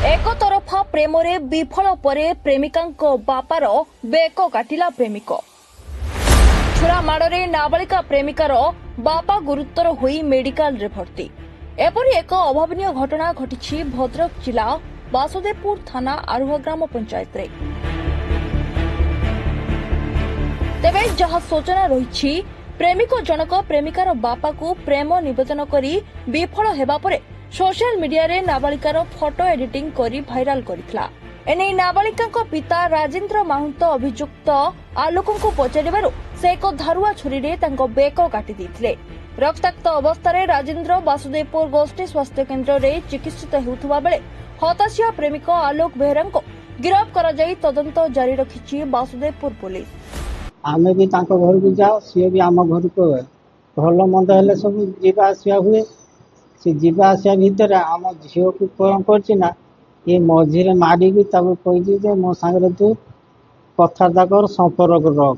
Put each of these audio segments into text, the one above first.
एक तरफा प्रेम विफल पर प्रेमिका बापार बेक काटिला प्रेमिक। छुरा माड़े नाबालिका प्रेमिकार बापा गुरुतर होई मेडिकल रे भर्ती। एपरी एक अभावन घटना घटी भद्रक जिला वासुदेवपुर थाना आरुह ग्राम पंचायत रे। तेबे जहाँ सूचना रही प्रेमिक जनक प्रेमिकार बापा को प्रेम निवेदन करी विफल हेबा परे सोशल मीडिया रे नाबालिकार फोटो एडिटिंग करी भाइराल करथिला। एने नाबालिका पिता राजेंद्र माहुंत अभियुक्त आलोक को पचारिबारु से एक धारुआ छुरी रे तांको बेक काटी देथिले। रक्ताक्त अवस्था रे राजेंद्र वासुदेवपुर गोष्ठी स्वास्थ्य केन्द्र रे चिकित्सित हेउथुबा बेले हताशिया प्रेमिक आलोक बेहरा को गिरफ्त करा जाई तदंत जारी रखिछि वासुदेवपुर पुलिस। आमे भी तांको घर को जाओ सी भी आम घर को भल मंद हेले सब जीवा आसिया हुए। से जीवा आसिया भितर आम झील को कौन करना ये मझे मारिकी कही मो सागर तू कथबार्ता कर संपर्क रख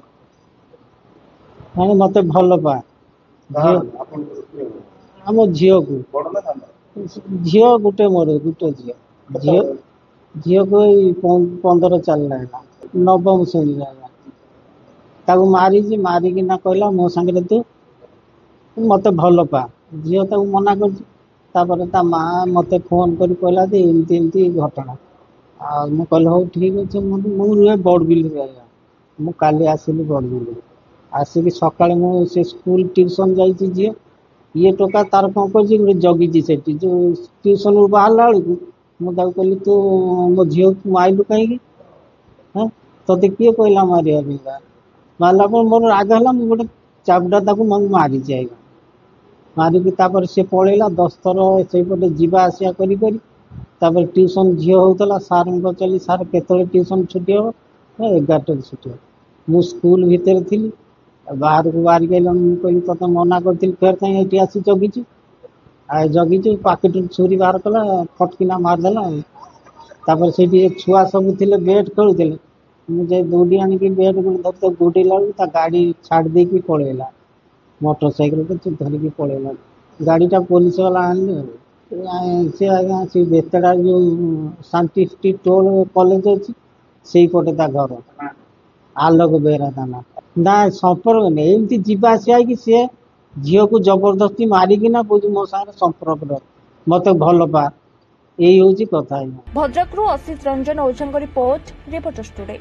मैंने मत भल पा आम झील को झील गोटे मोर गोटे झील झील को 15 चलना नवम श्रेणी मारी मारिकी ना कहला मो सागर तू मत भल पा झील ताक मना कर माँ मत फोन कर कहला एमती घटना आ कहल हो ठीक अच्छे मुझे बड़बिल मुझे आसली बड़बिल आसिक सका से स्कूल ट्यूशन जाइए झील ये टोका तार कौन कर जगी से जो ट्यूशन बाहर बेलू मुझे कहली तू मो झील को माइलु कहीं ते किए कहला मारे मारला मोर राग है गोटे चापटा मारी जाए मारिकी सी पलैला 10 थर से जीवा आसिया कर ट्यूशन झील होता सार पचारि सार केतले ट्यूशन छुट्टी हम 11 छुट्टी मु स्कूल भितर थी बाहर को बाहर कहली ते मना करी फेर कहीं ये आसी जगी जगी पाकेट छुरी बाहर कला फटकिना मारदेला से छुआ सब थे बेट खेलुले मुझे दौड़ी आणिकी बेट धरते गोड़ेला गाड़ी छाड़ देकी पलैला मोटरसाइकिल तो धरिकी पलैला गाड़ीटा पुलिस वाला आने से आज्ञा से बेतड़ा जो शांति टोल कॉलेज अच्छी से पटे घर आलोक बेहरा थाना ना संपर्क नहीं एमती जीवा आसिया कि सी झील को जबरदस्ती मारिकी ना बुझ मो सागर संपर्क रख मत भल पा यही हूँ कथा। भद्रक असित रंजन ओझा रिपोर्ट रिपोर्टर्स टुडे।